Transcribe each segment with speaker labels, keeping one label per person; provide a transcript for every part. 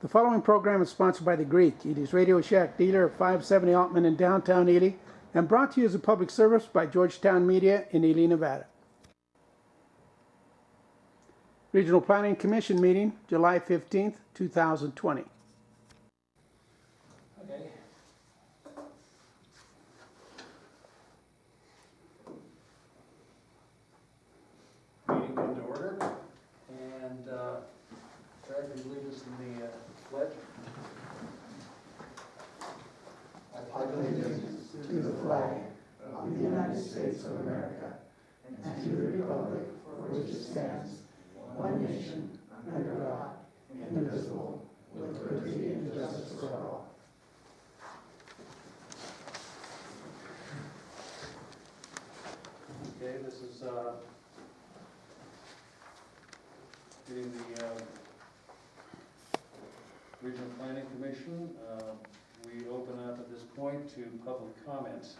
Speaker 1: The following program is sponsored by The Greek, Ealy's Radio Shack dealer at 570 Altman in downtown Ely, and brought to you as a public service by Georgetown Media in Ely, Nevada. Regional Planning Commission meeting, July 15th, 2020.
Speaker 2: Okay. Meeting into order, and Brad, will you lead us in the pledge?
Speaker 3: I pledge allegiance to the flag of the United States of America and to the republic for which it stands, one nation, under God, indivisible, with liberty and justice for all.
Speaker 2: Okay, this is getting the Regional Planning Commission. We open up at this point to public comments.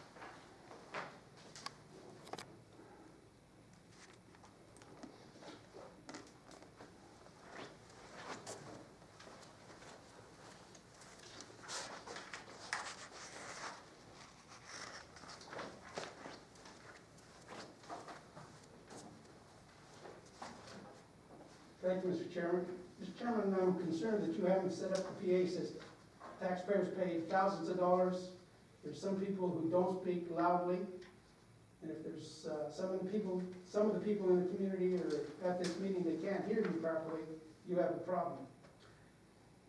Speaker 1: Thank you, Mr. Chairman. Mr. Chairman, I'm concerned that you haven't set up the PA system. Taxpayers pay thousands of dollars. There's some people who don't speak loudly. And if there's some of the people in the community or at this meeting that can't hear you properly, you have a problem.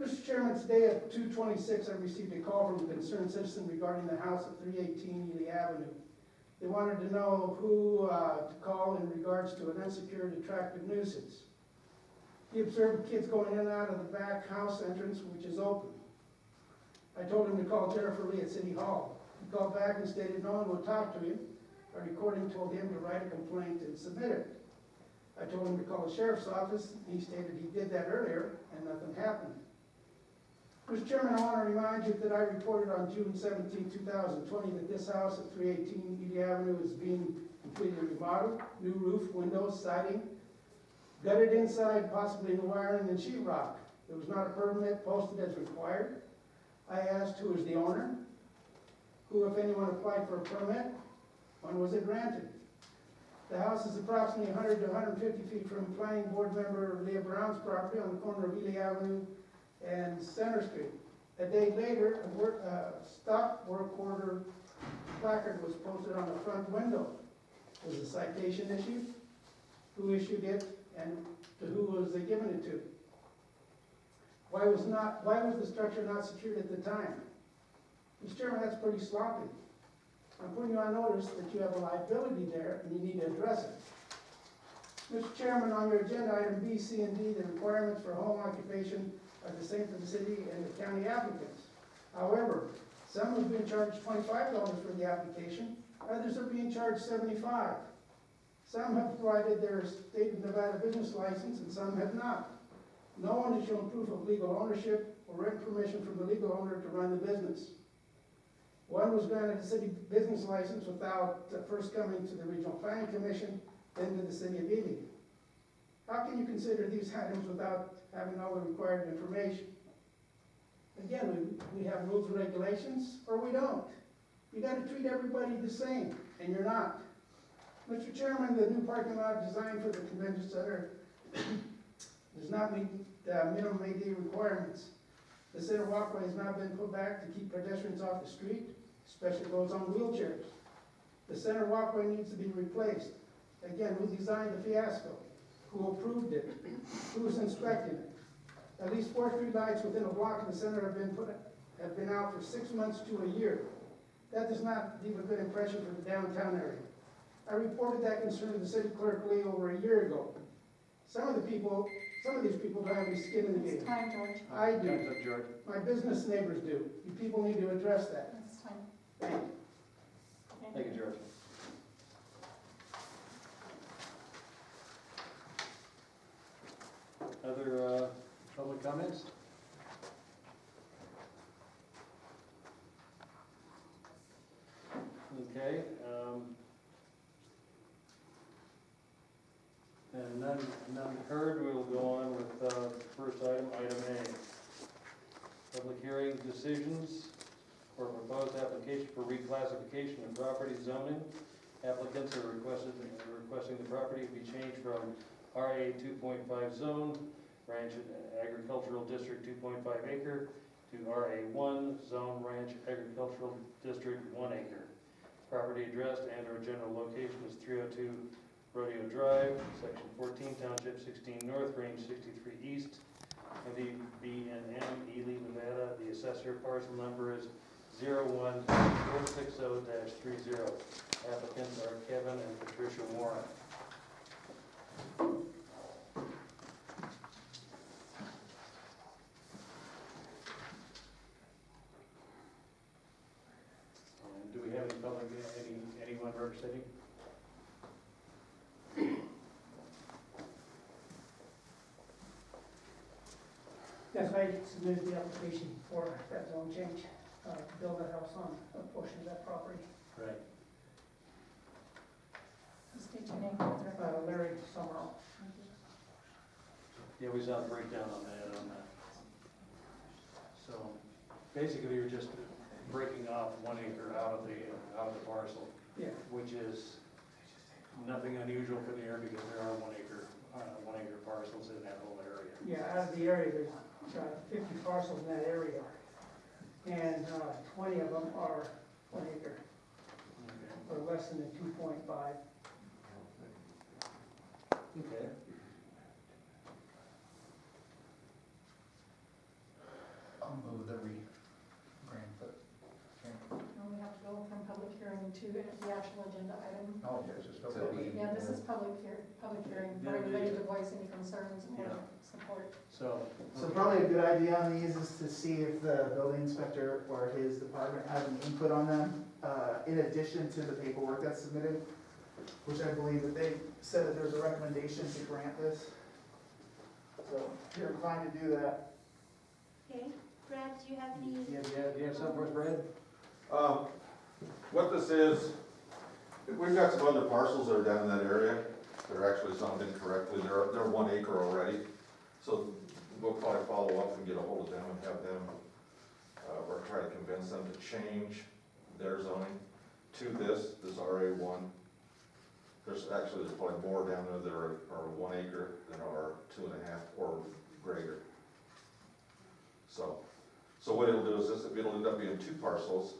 Speaker 1: Mr. Chairman, today at 2:26, I received a call from a concerned citizen regarding the house at 318 Ely Avenue. They wanted to know who to call in regards to an unsecured attractive nuisance. He observed kids going in and out of the back house entrance, which is open. I told him to call Jennifer Lee at City Hall. He called back and stated no one would talk to him. A recording told him to write a complaint and submit it. I told him to call the sheriff's office. He stated he did that earlier and nothing happened. Mr. Chairman, I want to remind you that I reported on June 17, 2020 that this house at 318 Ely Avenue is being completely remodeled, new roof, windows, siding, gutted inside, possibly new wiring and sheetrock. There was not a permit posted as required. I asked who is the owner, who, if anyone, applied for a permit, when was it granted. The house is approximately 100 to 150 feet from Planning Board member Leah Brown's property on the corner of Ely Avenue and Center Street. A day later, a stop work order placard was posted on the front window. Was a citation issued? Who issued it? And to who was they giving it to? Why was the structure not secured at the time? Mr. Chairman, that's pretty sloppy. I'm putting you on notice that you have a liability there and you need to address it. Mr. Chairman, on your agenda item B, C, and D, the requirements for home occupation are the same for the city and the county applicants. However, some have been charged $25 for the application, others are being charged $75. Some have provided their state of Nevada business license and some have not. No one has shown proof of legal ownership or written permission from the legal owner to run the business. One was granted a city business license without first coming to the Regional Planning Commission, then to the city of Ely. How can you consider these items without having all the required information? Again, we have rules and regulations, or we don't. You got to treat everybody the same, and you're not. Mr. Chairman, the new parking lot designed for the convention center does not meet minimum AD requirements. The center walkway has not been put back to keep pedestrians off the street, especially those on wheelchairs. The center walkway needs to be replaced. Again, who designed the fiasco? Who approved it? Who is inspecting it? At least 4 street lights within a block of the center have been out for 6 months to a year. That does not leave a good impression for the downtown area. I reported that concern to the city clerk Lee over a year ago. Some of these people don't have any skin in the game.
Speaker 4: It's time, George.
Speaker 1: I do.
Speaker 2: Time's up, George.
Speaker 1: My business neighbors do. You people need to address that.
Speaker 4: It's time.
Speaker 1: Thank you.
Speaker 2: Thank you, George. Other public comments? Okay. And none heard. We will go on with first item, item A.
Speaker 4: decisions for proposed application for reclassification of property zoning. Applicants are requesting the property be changed from RA 2.5 zone, ranch agricultural district 2.5 acre, to RA 1 zone, ranch agricultural district 1 acre. Property address and or general location is 302 Rodeo Drive, section 14, township 16 north, range 63 east, MDBNM, Ely, Nevada. The assessor parcel number is 01460-30. Applicants are Kevin and Patricia Warren. Do we have any public, anyone representing?
Speaker 1: Yes, I submitted the application for that zone change, to build a house on a portion of that property.
Speaker 2: Right.
Speaker 5: State your name, Heather.
Speaker 1: Larry Summerall.
Speaker 2: Yeah, we saw a breakdown on that. So basically, you're just breaking off 1 acre out of the parcel,
Speaker 1: Yeah.
Speaker 2: which is nothing unusual for the area because there are 1 acre parcels in that whole area.
Speaker 1: Yeah, out of the area, there's 50 parcels in that area, and 20 of them are 1 acre,
Speaker 2: Okay.
Speaker 1: or less than the 2.5.
Speaker 2: Okay.
Speaker 3: I'll move that we grant the,
Speaker 5: And we have to go from public hearing to the actual agenda item.
Speaker 3: oh, yes, it's still.
Speaker 5: Yeah, this is public hearing,
Speaker 2: Yeah,
Speaker 5: for anybody
Speaker 2: yeah.
Speaker 5: to voice any concerns or
Speaker 2: Yeah.
Speaker 5: support.
Speaker 2: So.
Speaker 6: So probably a good idea on these is to see if the building inspector or his department has an input on them, in addition to the paperwork that's submitted, which I believe that they said that there's a recommendation to grant this. So if you're inclined to do that.
Speaker 7: Okay, Brad, do you have any?
Speaker 2: Do you have something for us, Brad?
Speaker 8: What this is, we've got some other parcels that are down in that area that are actually zoned incorrectly. They're 1 acre already. So we'll probably follow up and get a hold of them and have them, or try to convince them to change their zoning to this RA1. There's probably more down there that are 1 acre than are 2.5 or greater. So what it'll do is this, it'll end up being 2 parcels.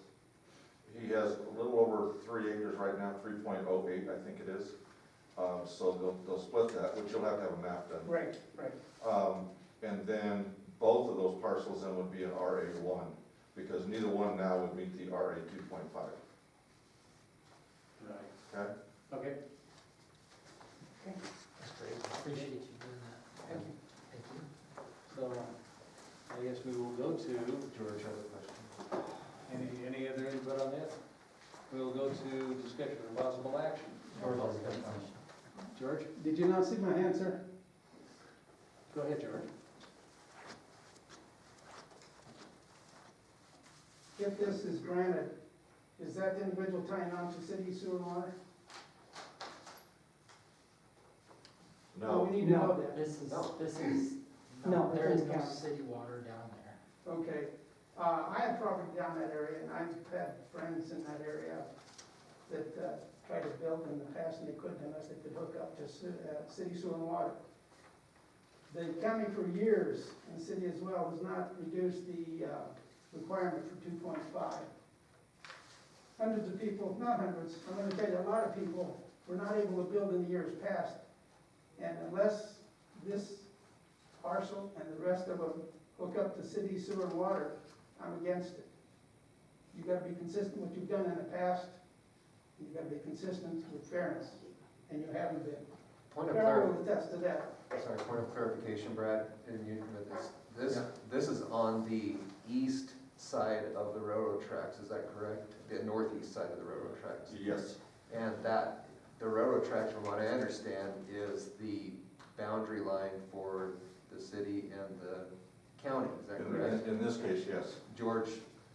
Speaker 8: He has a little over 3 acres right now, 3.08, I think it is. So they'll split that, which you'll have to have a map done.
Speaker 1: Right, right.
Speaker 8: And then both of those parcels then would be an RA1, because neither one now would meet the RA 2.5,
Speaker 2: Right.
Speaker 8: okay?
Speaker 2: Okay.
Speaker 3: That's great, appreciate you doing that.
Speaker 1: Thank you.
Speaker 3: Thank you.
Speaker 2: So I guess we will go to,
Speaker 3: George has a question.
Speaker 2: any other input on that? We'll go to discussion of possible action.
Speaker 3: George has a question.
Speaker 2: George?
Speaker 1: Did you not see my hand, sir?
Speaker 2: Go ahead, George.
Speaker 1: If this is granted, is that individual tying on to city sewer and water? Well,
Speaker 8: No,
Speaker 1: we need to know that.
Speaker 9: This is,
Speaker 8: No.
Speaker 1: No,
Speaker 9: there
Speaker 1: it
Speaker 9: is
Speaker 1: doesn't
Speaker 9: no
Speaker 1: count.
Speaker 9: city water down there.
Speaker 1: Okay, I have property down that area, and I've had friends in that area that tried to build in the past, and they couldn't unless they could hook up to city sewer and water. The county for years, and the city as well, has not reduced the requirement for 2.5. Hundreds of people, not hundreds, I'm gonna tell you, a lot of people were not able to build in the years past. And unless this parcel and the rest of them hook up to city sewer and water, I'm against it. You've got to be consistent with what you've done in the past. You've got to be consistent with fairness, and you haven't been.
Speaker 10: Point of
Speaker 1: Carol will attest to that.
Speaker 10: point of clarification, Brad, and you with this is on the east side of the railroad tracks, is that correct? The northeast side of the railroad tracks?
Speaker 8: yes,
Speaker 10: And that, the railroad tracks, from what I understand, is the boundary line for the city and the county, is that correct?
Speaker 8: in this case, yes.
Speaker 10: George,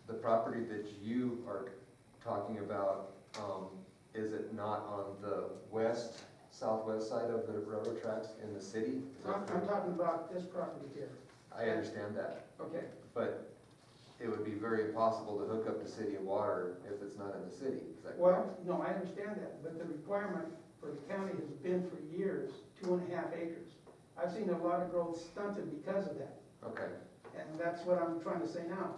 Speaker 10: the property that you are talking about, is it not on the southwest side of the railroad tracks in the city? Is that
Speaker 1: I'm
Speaker 10: correct?
Speaker 1: talking about this property here.
Speaker 10: I understand that,
Speaker 1: Okay,
Speaker 10: but it would be very impossible to hook up to city water if it's not in the city, is that correct?
Speaker 1: Well, no, I understand that, but the requirement for the county has been for years, 2.5 acres. I've seen a lot of growth stunted because of that,
Speaker 10: Okay,
Speaker 1: and that's what I'm trying to say now.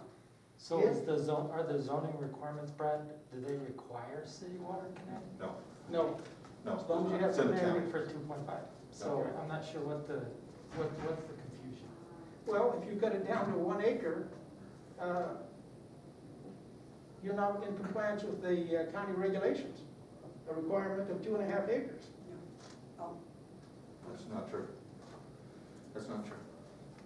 Speaker 9: So is the zone, are the zoning requirements, Brad, do they require city water connect?
Speaker 8: No,
Speaker 1: No,
Speaker 8: no.
Speaker 1: as long as you have
Speaker 8: It's in the
Speaker 1: some
Speaker 8: county.
Speaker 9: For 2.5, so I'm not sure what's the confusion?
Speaker 1: well, if you cut it down to 1 acre, you're not in compliance with the county regulations, a requirement of 2.5 acres.
Speaker 8: That's not true. That's not true.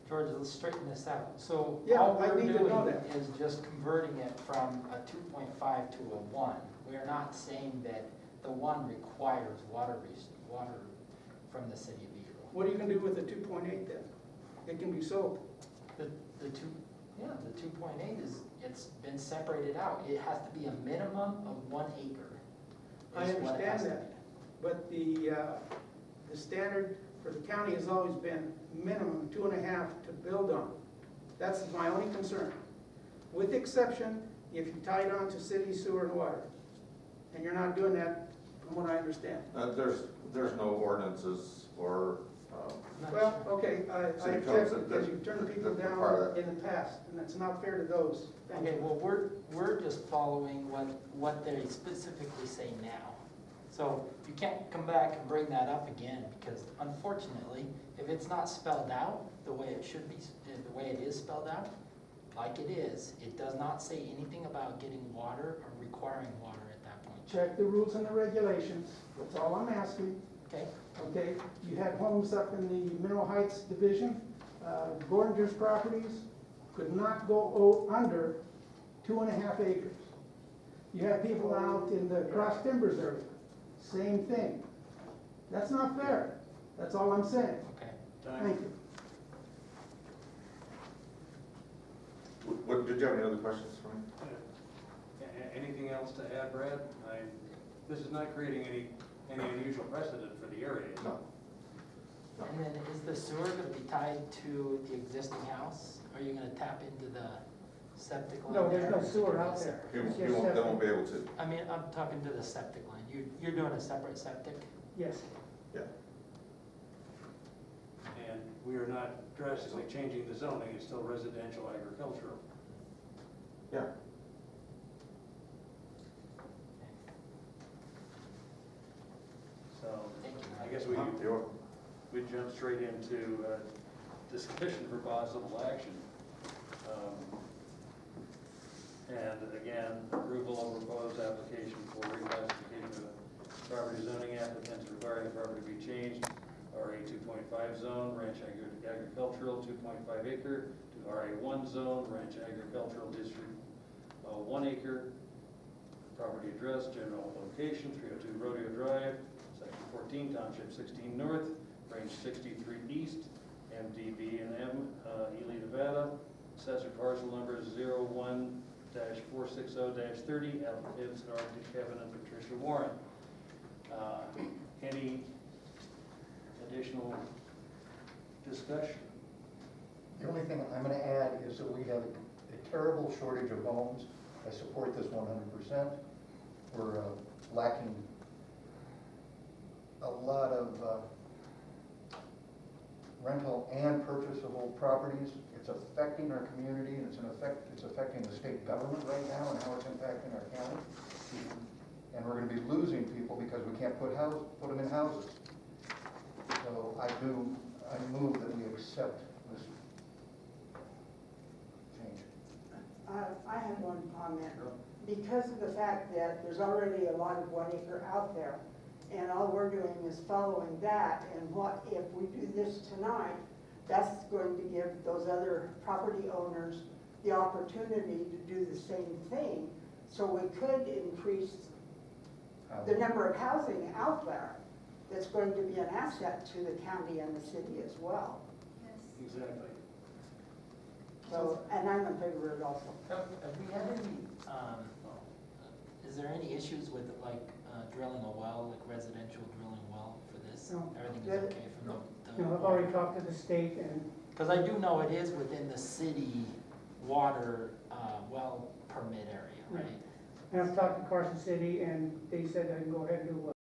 Speaker 9: George, let's straighten this out. So
Speaker 1: Yeah,
Speaker 9: all
Speaker 1: I
Speaker 9: we're
Speaker 1: need to know
Speaker 9: doing
Speaker 1: that.
Speaker 9: is just converting it from a 2.5 to a 1. We're not saying that the 1 requires water from the city of Eagle.
Speaker 1: What are you gonna do with the 2.8 then? It can be sold.
Speaker 9: The 2.8 is, it's been separated out. It has to be a minimum of 1 acre.
Speaker 1: I
Speaker 9: is what it has
Speaker 1: understand
Speaker 9: to
Speaker 1: that, but the standard for the county has always been minimum 2.5 to build on. That's my only concern. With exception, if you tie it on to city sewer and water. And you're not doing that, from what I understand.
Speaker 8: There's no ordinances or,
Speaker 9: be. Not
Speaker 1: Well,
Speaker 9: sure.
Speaker 1: okay, I
Speaker 8: City
Speaker 1: object
Speaker 8: codes
Speaker 1: because you've turned people
Speaker 8: that require
Speaker 1: down
Speaker 8: that.
Speaker 1: in the past, and that's not fair to those. Thank
Speaker 9: Okay,
Speaker 1: you.
Speaker 9: well, we're just following what they specifically say now. So you can't come back and bring that up again, because unfortunately, if it's not spelled out the way it should be, the way it is spelled out, like it is, it does not say anything about getting water or requiring water at that point.
Speaker 1: Check the rules and the regulations, that's all I'm asking.
Speaker 9: Okay?
Speaker 1: Okay, you had homes up in the Mineral Heights division, Gordon's properties could not go under 2.5 acres. You had people out in the Cross Timbers area, same thing. That's not fair, that's all I'm saying.
Speaker 9: Okay.
Speaker 1: Thank you.
Speaker 8: did you have any other questions for me?
Speaker 4: Anything else to add, Brad? This is not creating any unusual precedent for the area.
Speaker 8: No.
Speaker 9: And then is the sewer gonna be tied to the existing house? Are you gonna tap into the septic line?
Speaker 1: No, there's
Speaker 9: there?
Speaker 1: no sewer out there.
Speaker 8: They won't be able to.
Speaker 9: I mean, I'm talking to the septic line. You're doing a separate septic?
Speaker 1: Yes.
Speaker 4: And we are not drastically changing the zoning, it's still residential agricultural.
Speaker 8: Yeah.
Speaker 4: So
Speaker 9: Thank you.
Speaker 4: I guess
Speaker 8: You're welcome.
Speaker 4: we jump straight into discussion for possible action. And again, approval of proposed application for reclassification of property zoning applicants requiring the property be changed, RA 2.5 zone, ranch agricultural 2.5 acre, to RA 1 zone, ranch agricultural district 1 acre. Property address, general location, 302 Rodeo Drive, section 14, township 16 north, range 63 east, MDB&M, Ely, Nevada. Assessor parcel number 01-460-30, applicants Arctic Kevin and Patricia Warren. Any additional discussion?
Speaker 11: The only thing I'm gonna add is that we have a terrible shortage of homes. I support this 100%. We're lacking a lot of rental and purchasable properties. It's affecting our community, and it's affecting the state government right now and how it's impacting our county. And we're gonna be losing people because we can't put them in houses. So I move that we accept this change.
Speaker 3: I have one comment. Because of the fact that there's already a lot of 1 acre out there, and all we're doing is following that, and what if we do this tonight, that's going to give those other property owners the opportunity to do the same thing. So we could increase the number of housing out there that's going to be an asset to the county and the city as well.
Speaker 7: Yes.
Speaker 4: Exactly.
Speaker 3: So, and I'm in favor of it also.
Speaker 9: Have we had any, is there any issues with like drilling a well, like residential drilling well for this?
Speaker 1: No.
Speaker 9: Everything is
Speaker 1: That-
Speaker 9: okay from the
Speaker 1: You know, I've already talked to the state and
Speaker 9: because I do know it is within the city water, well permit area, right?
Speaker 3: And I've talked to Carson City, and they said I can go ahead and do what